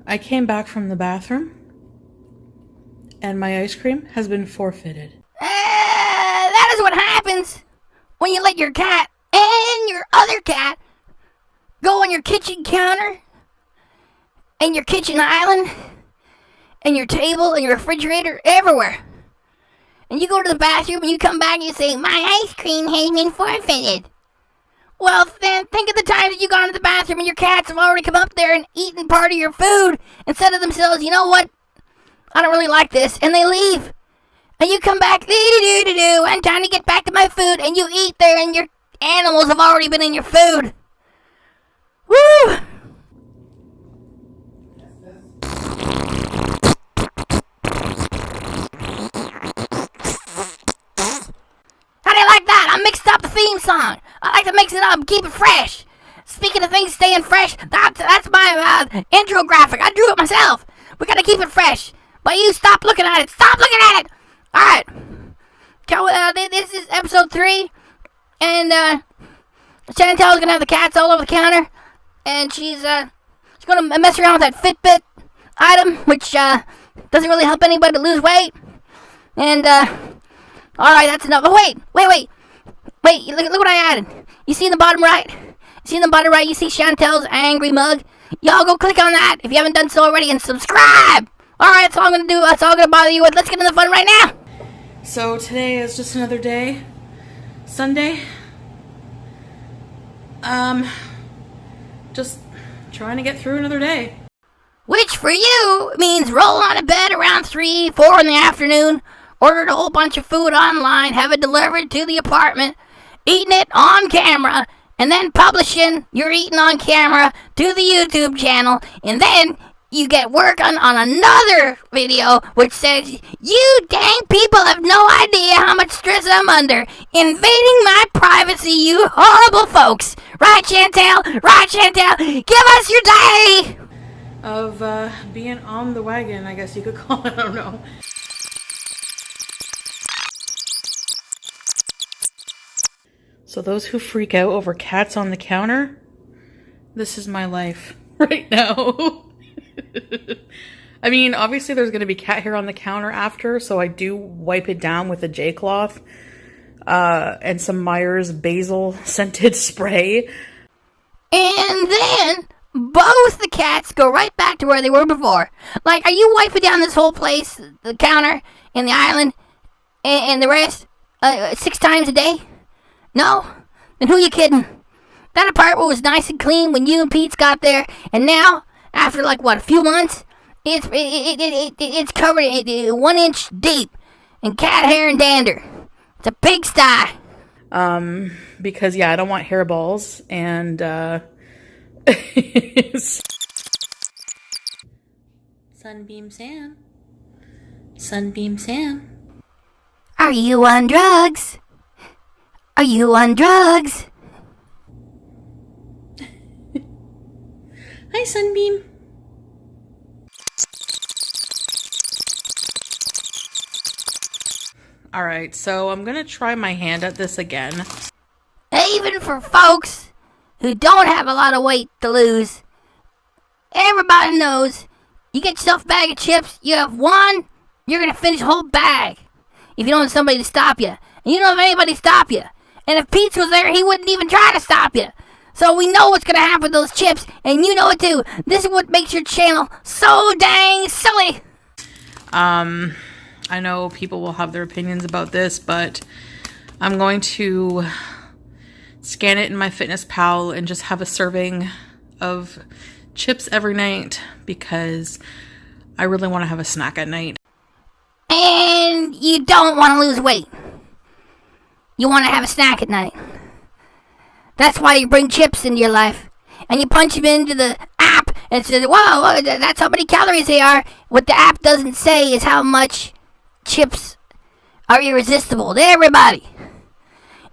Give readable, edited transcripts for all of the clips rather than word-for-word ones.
I came back from the bathroom and my ice cream has been forfeited. That is what happens when you let your cat and your other cat go on your kitchen counter and your kitchen island and your table and your refrigerator, everywhere. And you go to the bathroom and you come back and you say, my ice cream has been forfeited. Well, then think of the times that you gone to the bathroom and your cats have already come up there and eaten part of your food and said to themselves, you know what? I don't really like this. And they leave. And you come back, do-do-do-do-do, I'm trying to get back to my food, and you eat there and your animals have already been in your food. Woo! How do you like that? I mixed up the theme song. I like to mix it up and keep it fresh. Speaking of things staying fresh, that's my intro graphic. I drew it myself. We gotta keep it fresh. But you stop looking at it. Stop looking at it! Alright. This is episode 3. And Chantal's gonna have the cats all over the counter. And she's gonna mess around with that Fitbit item, which doesn't really help anybody to lose weight. And alright, that's enough. Oh, wait, look what I added. You see in the bottom right? You see Chantal's angry mug? Y'all go click on that if you haven't done so already and subscribe! Alright, that's all I'm gonna do. That's all I'm gonna bother you with. Let's get into the fun right now! So today is just another day. Sunday. Just trying to get through another day. Which for you means roll out of bed around 3, 4 in the afternoon, ordered a whole bunch of food online, have it delivered to the apartment, eating it on camera, and then publishing your eating on camera to the YouTube channel, and then you get work on another video which says, you dang people have no idea how much stress I'm under, invading my privacy, you horrible folks. Right, Chantal? Give us your day! Of being on the wagon, I guess you could call it. I don't know. So those who freak out over cats on the counter, this is my life right now. I mean, obviously there's going to be cat hair on the counter after, so I do wipe it down with a J-cloth and some Myers basil scented spray. And then both the cats go right back to where they were before. Like, are you wiping down this whole place, the counter and the island and the rest 6 times a day? No? Then who you kidding? That apartment was nice and clean when you and Pete got there, and now, after like what, a few months, it's covered 1 inch deep in cat hair and dander. It's a pigsty. Because yeah, I don't want hairballs and Sunbeam Sam. Are you on drugs? Hi, Sunbeam. Alright, so I'm gonna try my hand at this again. Even for folks who don't have a lot of weight to lose, everybody knows you get yourself a bag of chips, you have one, you're gonna finish a whole bag. If you don't have somebody to stop you. And you don't have anybody to stop you. And if Pete was there, he wouldn't even try to stop you. So we know what's gonna happen with those chips, and you know it too. This is what makes your channel so dang silly. I know people will have their opinions about this, but I'm going to scan it in my MyFitnessPal and just have a serving of chips every night because I really want to have a snack at night. And you don't want to lose weight. You want to have a snack at night. That's why you bring chips into your life. And you punch them into the app and it says, whoa, that's how many calories they are. What the app doesn't say is how much chips are irresistible to everybody.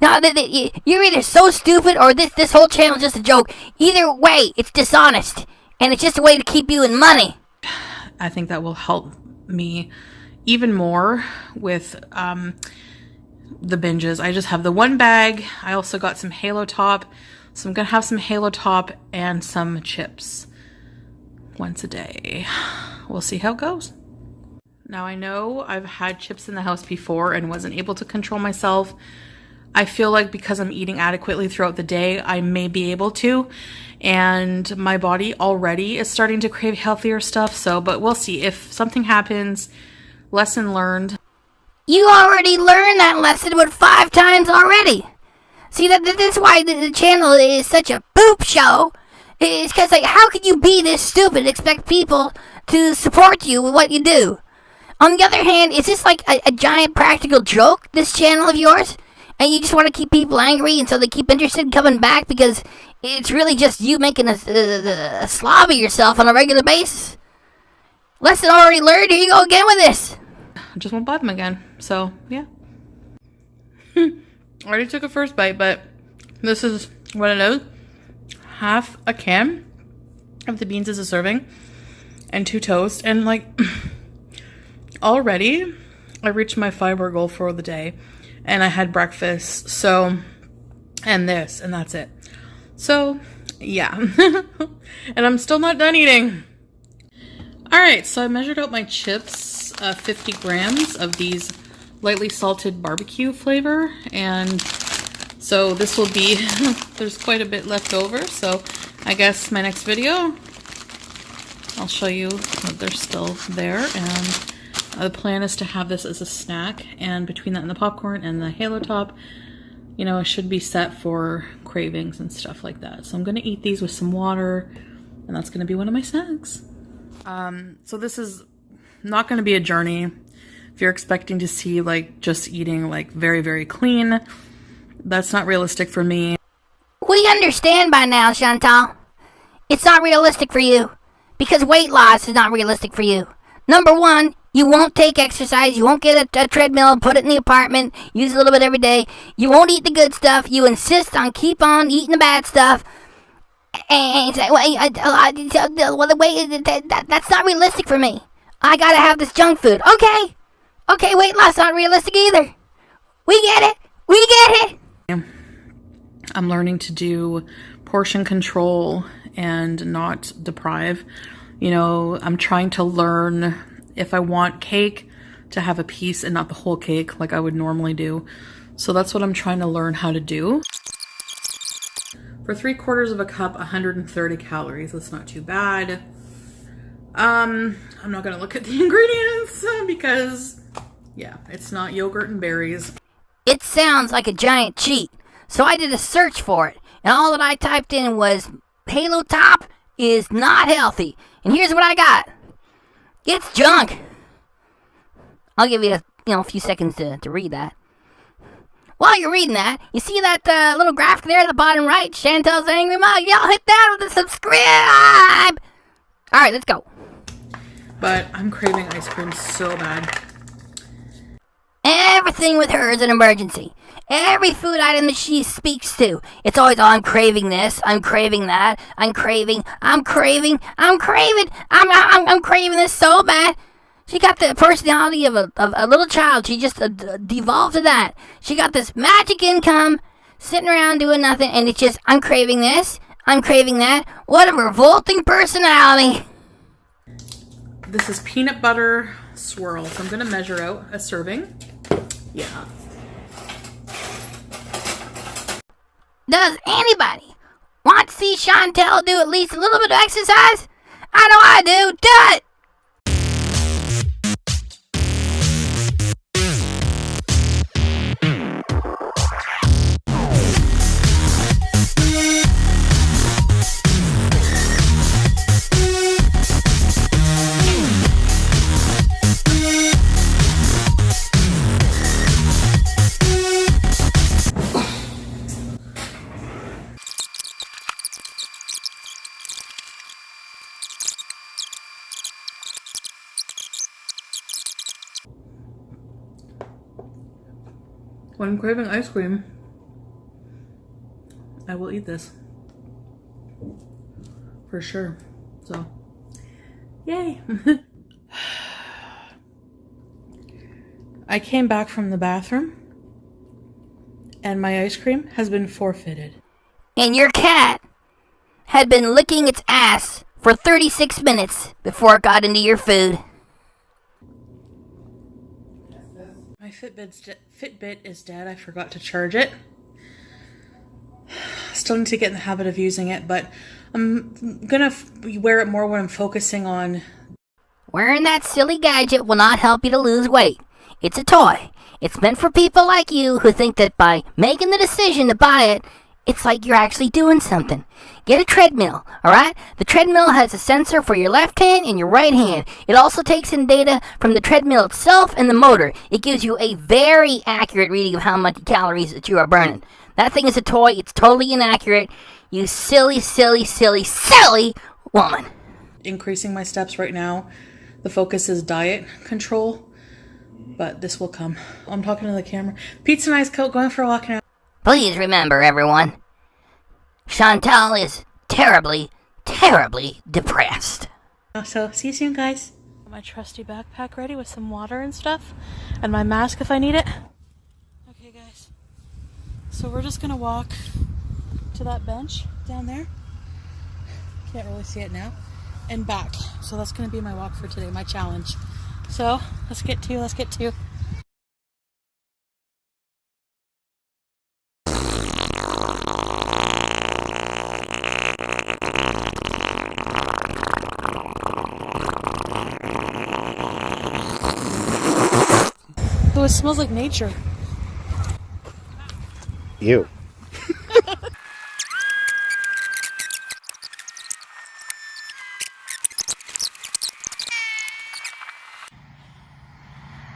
Now, you're either so stupid or this whole channel is just a joke. Either way, it's dishonest. And it's just a way to keep you in money. I think that will help me even more with the binges. I just have the one bag. I also got some Halo Top. So I'm going to have some Halo Top and some chips once a day. We'll see how it goes. Now I know I've had chips in the house before and wasn't able to control myself. I feel like because I'm eating adequately throughout the day, I may be able to. And my body already is starting to crave healthier stuff. So, but we'll see. If something happens, lesson learned. You already learned that lesson about 5 times already. See, that's why the channel is such a poop show. It's because, like, how could you be this stupid and expect people to support you with what you do? On the other hand, is this like a giant practical joke, this channel of yours? And you just want to keep people angry and so they keep interested in coming back because it's really just you making a slob of yourself on a regular basis? Lesson already learned, here you go again with this. I just won't buy them again. So, yeah. I already took a first bite, but this is what it is. Half a can of the beans as a serving and 2 toast. And, like, already I reached my fiber goal for the day. And I had breakfast, so, and this, and that's it. So, yeah. And I'm still not done eating. Alright, so I measured out my chips, 50 grams of these lightly salted barbecue flavor. And so this will be, there's quite a bit left over. So I guess my next video, I'll show you that they're still there. And the plan is to have this as a snack, and between that and the popcorn and the Halo Top, you know, I should be set for cravings and stuff like that. So I'm going to eat these with some water, and that's going to be one of my snacks. So this is not going to be a journey. If you're expecting to see, like, just eating, like, very, very clean, that's not realistic for me. We understand by now, Chantal. It's not realistic for you, because weight loss is not realistic for you. Number 1, you won't take exercise. You won't get a treadmill and put it in the apartment. Use a little bit every day. You won't eat the good stuff. You insist on keep on eating the bad stuff. And say, well, that's not realistic for me. I gotta have this junk food. Okay, weight loss not realistic either. We get it. I'm learning to do portion control and not deprive. You know, I'm trying to learn if I want cake to have a piece and not the whole cake like I would normally do. So that's what I'm trying to learn how to do. For 3/4 of a cup, 130 calories. That's not too bad. I'm not gonna look at the ingredients because, yeah, it's not yogurt and berries. It sounds like a giant cheat. So I did a search for it, and all that I typed in was Halo Top is not healthy. And here's what I got. It's junk. I'll give you a few seconds to read that. While you're reading that, you see that little graphic there at the bottom right? Chantal's Angry Mug. Y'all hit that with a subscribe. All right, let's go. But I'm craving ice cream so bad. Everything with her is an emergency. Every food item that she speaks to, it's always, oh, I'm craving this, I'm craving that, I'm craving this so bad. She got the personality of a little child. She just devolved to that. She got this magic income, sitting around doing nothing, and it's just, I'm craving this, I'm craving that. What a revolting personality. This is peanut butter swirl, so I'm going to measure out a serving. Yeah. Does anybody want to see Chantal do at least a little bit of exercise? I know I do. Do it! When I'm craving ice cream, I will eat this. For sure. So, yay. I came back from the bathroom and my ice cream has been forfeited. And your cat had been licking its ass for 36 minutes before it got into your food. My Fitbit is dead. I forgot to charge it. Still need to get in the habit of using it, but I'm gonna wear it more when I'm focusing on... Wearing that silly gadget will not help you to lose weight. It's a toy. It's meant for people like you who think that by making the decision to buy it, it's like you're actually doing something. Get a treadmill, alright? The treadmill has a sensor for your left hand and your right hand. It also takes in data from the treadmill itself and the motor. It gives you a very accurate reading of how much calories that you are burning. That thing is a toy. It's totally inaccurate. You silly, silly, silly, silly woman. Increasing my steps right now. The focus is diet control, but this will come. I'm talking to the camera. Pete's a nice coat, going for a walk now. Please remember, everyone, Chantal is terribly, terribly depressed. So, see you soon, guys. My trusty backpack ready with some water and stuff, and my mask if I need it. Okay, guys. So we're just gonna walk to that bench down there. Can't really see it now. And back. So that's gonna be my walk for today, my challenge. So, let's get to. Oh, it smells like nature. You.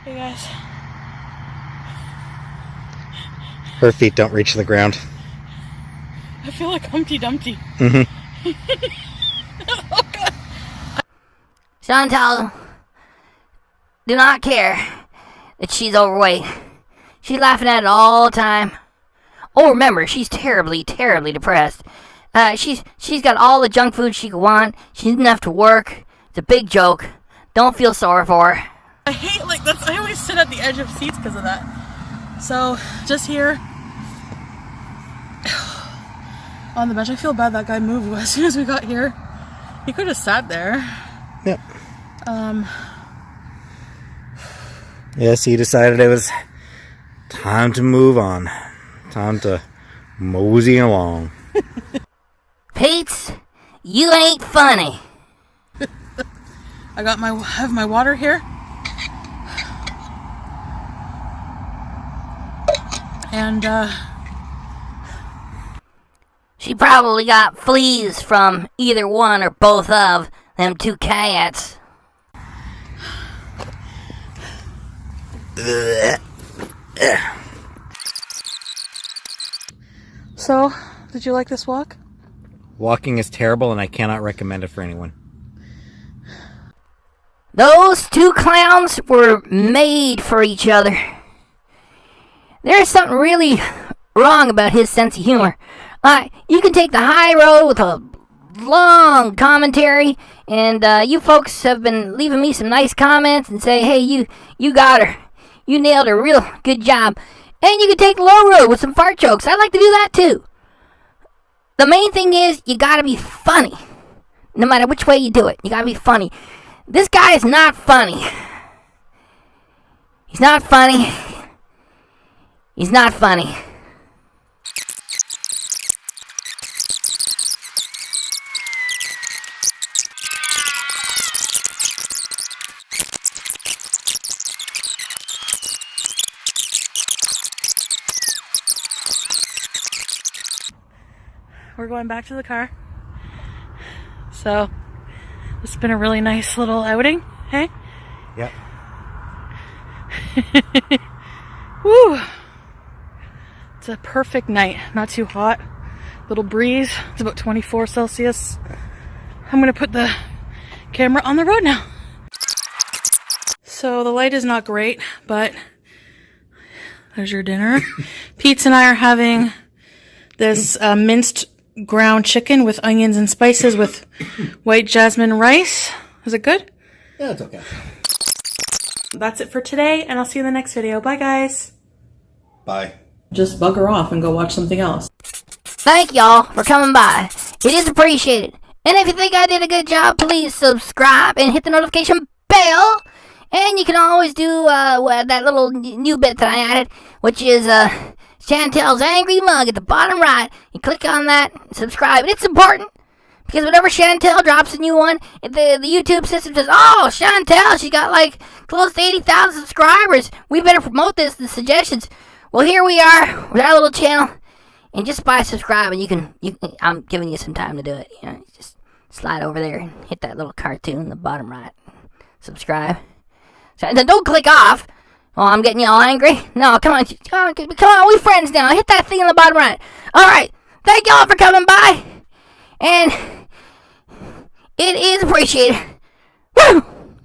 Hey guys. Her feet don't reach the ground. I feel like Humpty Dumpty. Mm-hmm. Oh god. Chantal, do not care that she's overweight. She's laughing at it all the time. Oh, remember, she's terribly, terribly depressed. She's got all the junk food she could want. She doesn't have to work. It's a big joke. Don't feel sorry for her. I hate, like, I always sit at the edge of seats because of that. So, just here on the bench. I feel bad that guy moved as soon as we got here. He could have sat there. Yep. Yes, he decided it was time to move on. Time to mosey along. Pete's, you ain't funny. I have my water here. And, She probably got fleas from either one or both of them two cats. so, did you like this walk? Walking is terrible and I cannot recommend it for anyone. Those two clowns were made for each other. There's something really wrong about his sense of humor. You can take the high road with a long commentary, and you folks have been leaving me some nice comments and say, hey, you got her. You nailed her. Real good job. And you can take the low road with some fart jokes. I like to do that too. The main thing is you gotta be funny. No matter which way you do it, you gotta be funny. This guy is not funny. He's not funny. He's not funny. We're going back to the car. So, it's been a really nice little outing, hey? Yep. Woo! It's a perfect night. Not too hot. Little breeze. It's about 24 Celsius. I'm gonna put the camera on the road now. So the light is not great, but there's your dinner. Pete and I are having this minced ground chicken with onions and spices with white jasmine rice. Is it good? Yeah, it's okay. That's it for today, and I'll see you in the next video. Bye, guys. Bye. Just bugger off and go watch something else. Thank y'all for coming by. It is appreciated. And if you think I did a good job, please subscribe and hit the notification bell. And you can always do that little new bit that I added, which is Chantal's Angry Mug at the bottom right. You click on that, subscribe. And it's important, because whenever Chantal drops a new one, the YouTube system says, oh, Chantal, she got like close to 80,000 subscribers. We better promote this, the suggestions. Well, here we are with our little channel. And just by subscribing, you can I'm giving you some time to do it. You know, just slide over there and hit that little cartoon in the bottom right. Subscribe. So, then don't click off. Oh, I'm getting you all angry. No, come on, we friends now. Hit that thing in the bottom right. All right, thank y'all for coming by, and it is appreciated. Woo!